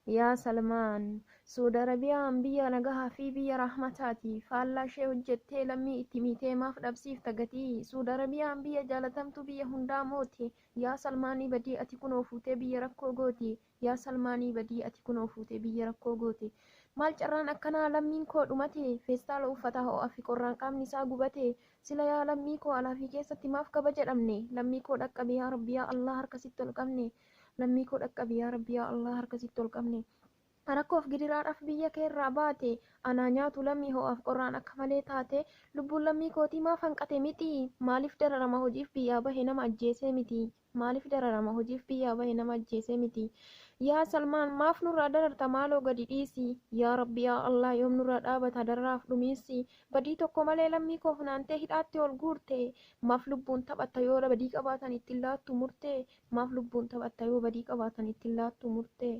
yaa Salmaan Suudi Arabiyaan biyya nagahaa fi biyya rahmataati. Faallaa ishee hojjettee lammii itti miitee maaf dhabsiifta gatii? Suudi Arabiyaan biyya jaalatamtu biyya hundaa mooti. Yaa Salmaanii badii ati kunoo fuutee biyya rakkoo gooti. Yaa Salmaanii badii ati kunoo fuutee biyya rakkoo gooti. Maal carraan akkanaa lammiin koo dhumate? Feestaala uffata ho'aa fi qorraan qaamni isaa gubate. Sila yaa lammii koo alaa fi keessatti maaf kabaja dhabne? Lammii koo dhaqqabe yaa Rabbi yaa Allah harkasitti ol qabne. Lammii koo dhaqqabe yaa Rabbi yaa Allah harkasitti ol qabne. Rakkoof gidiraadhaaf biyya kee irraa baate. Anaa nyaatu lammii ho'aaf qorraan akka malee taate. Lubbuun lammii kootii maaf hanqate miti? Maaliif dararama hojiif biyyaa bahe nama ajjeesee miti? Maaliif dararama hojiif biyyaa bahe nama ajjeesee miti? Yaa Salmaan maaf nurraa dararta maaloo gadi dhiisi? Yaa Rabbi yaa Allah yoom nurraa dhaabata dararaaf dhumiinsi? Badii tokko malee lammii koo funaantee hidhaatti ol guurte. Maaf lubbuun taphatta yoo badii qabaatan ittiin laattu murte? Maaf lubbuun taphatta yoo badii qabaatan ittiin laattu murte?